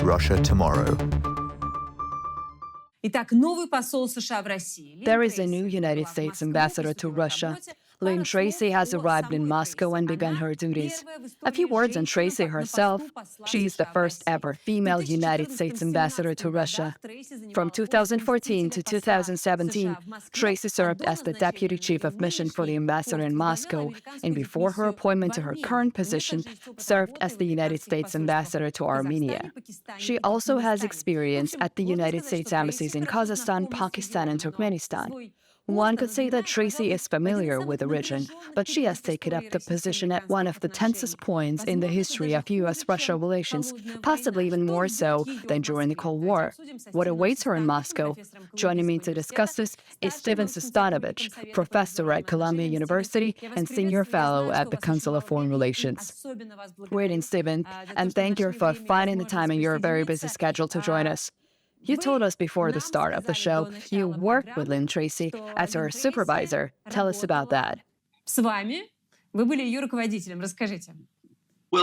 Russia Tomorrow. There is a new United States ambassador to Russia. Lynne Tracy has arrived in Moscow and begun her duties. A few words on Tracy herself. She is the first ever female United States ambassador to Russia. From 2014 to 2017, Tracy served as the deputy chief of mission for the ambassador in Moscow, and before her appointment to her current position, served as the United States ambassador to Armenia. She also has experience at the United States embassies in Kazakhstan, Pakistan, and Turkmenistan. One could say that Tracy is familiar with the region, but she has taken up the position at one of the tensest points in the history of U.S.-Russia relations, possibly even more so than during the Cold War. What awaits her in Moscow? Joining me to discuss this is Stephen Sestanovich, professor at Columbia University and senior fellow at the Council of Foreign Relations. Greetings, Stephen, and thank you for finding the time in your very busy schedule to join us. You told us before the start of the show you worked with Lynne Tracy as her supervisor. Tell us about that. Well,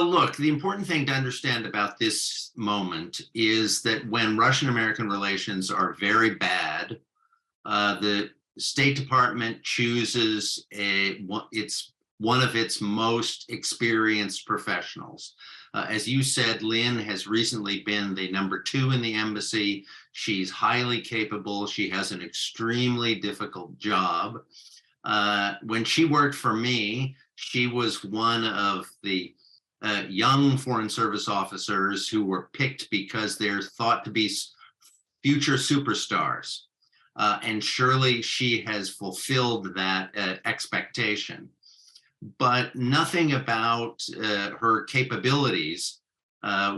look, the important thing to understand about this moment is that when Russian-American relations are very bad, the State Department chooses one of its most experienced professionals. As you said, Lynne has recently been the #2 in the embassy. She's highly capable. She has an extremely difficult job. When she worked for me, she was one of the young Foreign Service officers who were picked because they're thought to be future superstars. And surely she has fulfilled that expectation. But nothing about her capabilities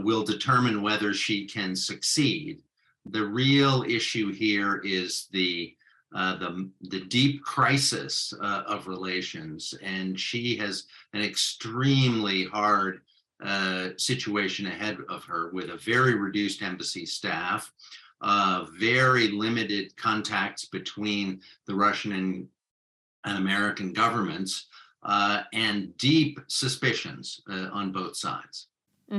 will determine whether she can succeed. The real issue here is the deep crisis of relations, and she has an extremely hard situation ahead of her with a very reduced embassy staff, very limited contacts between the Russian and American governments, and deep suspicions on both sides. I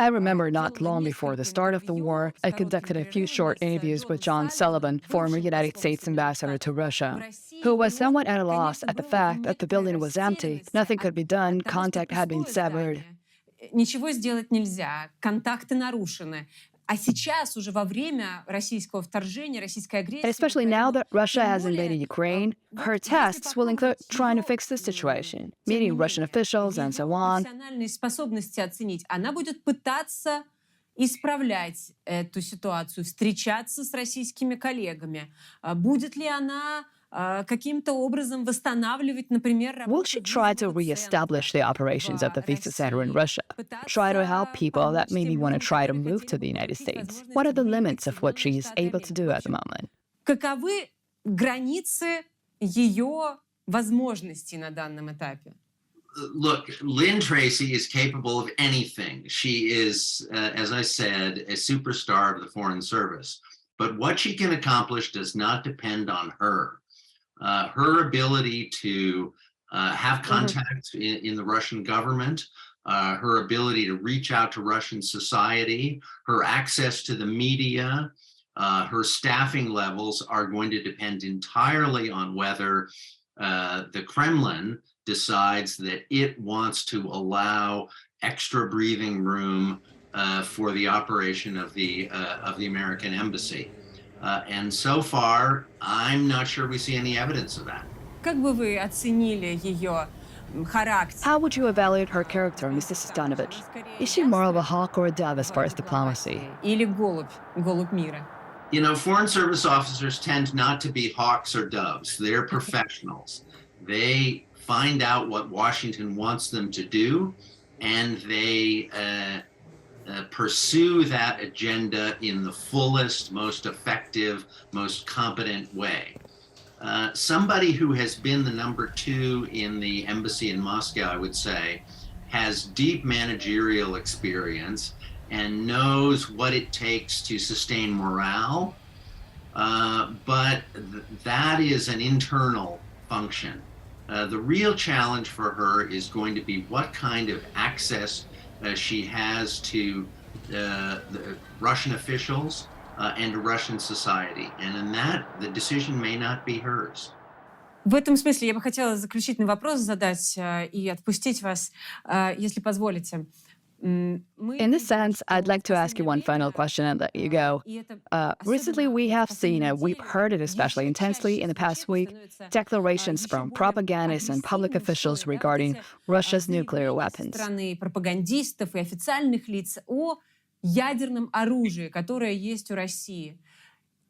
remember not long before the start of the war, I conducted a few short interviews with John Sullivan, former United States ambassador to Russia, who was somewhat at a loss at the fact that the building was empty, nothing could be done, contact had been severed. Especially now that Russia has invaded Ukraine, her tasks will include trying to fix the situation, meeting Russian officials and so on. Исправлять эту ситуацию, встречаться с российскими коллегами. Будет ли она каким-то образом восстанавливать, например... Will she try to re-establish the operations of the visa center in Russia? Try to help people that maybe want to try to move to the United States? What are the limits of what she is able to do at the moment? Каковы границы ее возможностей на данном этапе? Look, Lynne Tracy is capable of anything. She is, as I said, a superstar of the Foreign Service. But what she can accomplish does not depend on her. Her ability to have contacts in the Russian government, her ability to reach out to Russian society, her access to the media, her staffing levels are going to depend entirely on whether the Kremlin decides that it wants to allow extra breathing room for the operation of the American embassy. And so far, I'm not sure we see any evidence of that. How would you evaluate her character, Mr. Sestanovich? Is she more of a hawk or a dove as far as diplomacy? You know, Foreign Service officers tend not to be hawks or doves. They're professionals. They find out what Washington wants them to do, and they pursue that agenda in the fullest, most effective, most competent way. Somebody who has been the #2 in the embassy in Moscow, I would say, has deep managerial experience and knows what it takes to sustain morale, but that is an internal function. The real challenge for her is going to be what kind of access she has to the Russian officials and to Russian society. And in that, the decision may not be hers. В этом смысле я бы хотела заключительный вопрос задать и отпустить вас, если позволите. In this sense, I'd like to ask you one final question and let you go. Recently, we have seen, and we've heard it especially intensely in the past week, declarations from propagandists and public officials regarding Russia's nuclear weapons. Стороны пропагандистов и официальных лиц о ядерном оружии, которое есть у России.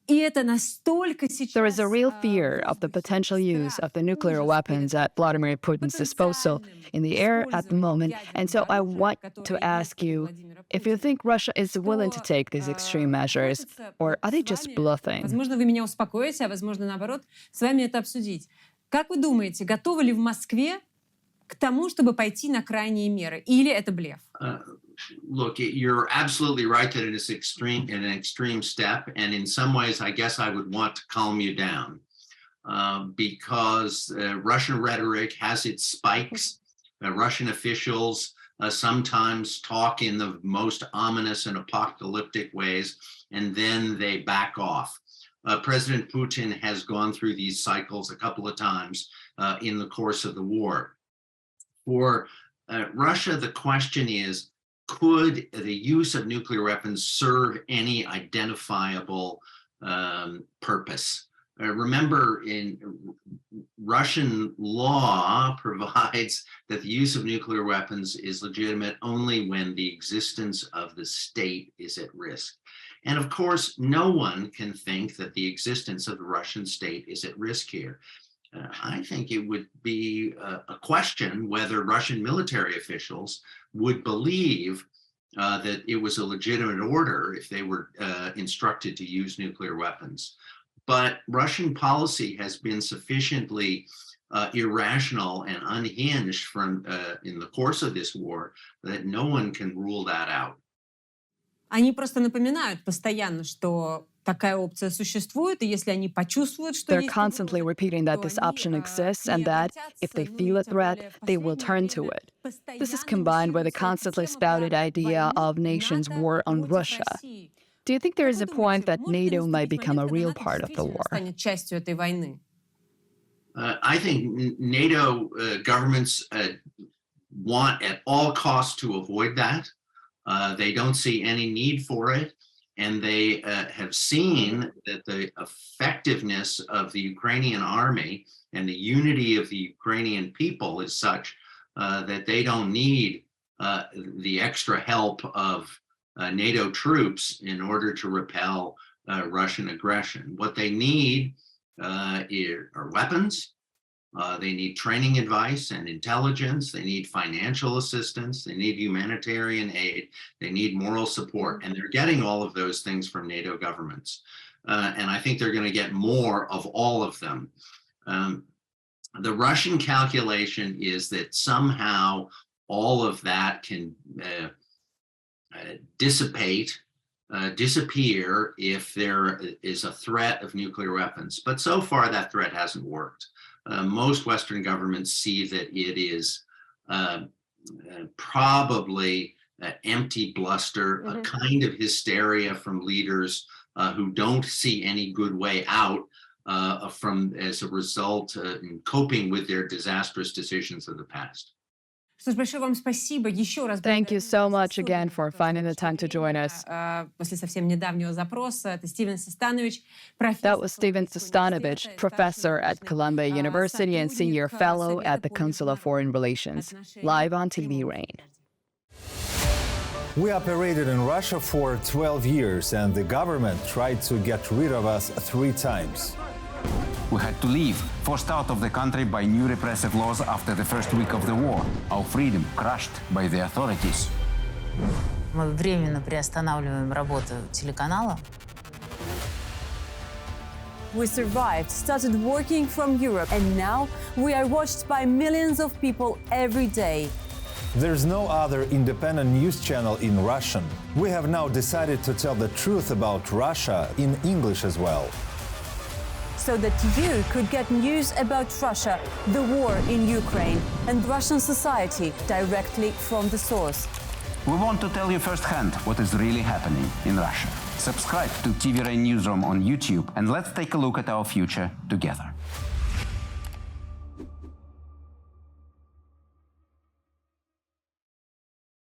И это настолько сейчас... There is a real fear of the potential use of the nuclear weapons at Vladimir Putin's disposal in the air at the moment. And so I want to ask you if you think Russia is willing to take these extreme measures, or are they just bluffing? Возможно, вы меня успокоите, а возможно, наоборот, с вами это обсудить. Как вы думаете, готовы ли в Москве к тому, чтобы пойти на крайние меры? Или это блеф? Look, you're absolutely right that it is an extreme step. And in some ways, I guess I would want to calm you down because Russian rhetoric has its spikes. Russian officials sometimes talk in the most ominous and apocalyptic ways, and then they back off. President Putin has gone through these cycles a couple of times in the course of the war. For Russia, the question is, could the use of nuclear weapons serve any identifiable purpose? Remember, in Russian law provides that the use of nuclear weapons is legitimate only when the existence of the state is at risk. And of course, no one can think that the existence of the Russian state is at risk here. I think it would be a question whether Russian military officials would believe that it was a legitimate order if they were instructed to use nuclear weapons. But Russian policy has been sufficiently irrational and unhinged from in the course of this war that no one can rule that out. Они просто напоминают постоянно, что такая опция существует, и если они почувствуют, что They're constantly repeating that this option exists and that, if they feel a threat, they will turn to it. This is combined with the constantly spouted idea of nations' war on Russia. Do you think there is a point that NATO might become a real part of the war? I think NATO governments want at all costs to avoid that. They don't see any need for it. And they have seen that the effectiveness of the Ukrainian army and the unity of the Ukrainian people is such that they don't need the extra help of NATO troops in order to repel Russian aggression. What they need are weapons. They need training advice and intelligence. They need financial assistance. They need humanitarian aid. They need moral support. And they're getting all of those things from NATO governments. And I think they're going to get more of all of them. The Russian calculation is that somehow all of that can disappear if there is a threat of nuclear weapons. But so far, that threat hasn't worked. Most Western governments see that it is probably empty bluster, a kind of hysteria from leaders who don't see any good way out from as a result in coping with their disastrous decisions of the past. Thank you so much again for finding the time to join us. That was Stephen Sestanovich, professor at Columbia University and senior fellow at the Council of Foreign Relations, live on TV Rain. We operated in Russia for 12 years, and the government tried to get rid of us 3 times. We had to leave, forced out of the country by new repressive laws after the first week of the war. Our freedom crushed by the authorities. Мы временно приостанавливаем работу телеканала. We survived, started working from Europe, and now we are watched by millions of people every day. There's no other independent news channel in Russian. We have now decided to tell the truth about Russia in English as well. so that you could get news about Russia, the war in Ukraine, and Russian society directly from the source. We want to tell you firsthand what is really happening in Russia. Subscribe to TVRain Newsroom on YouTube and let's take a look at our future together.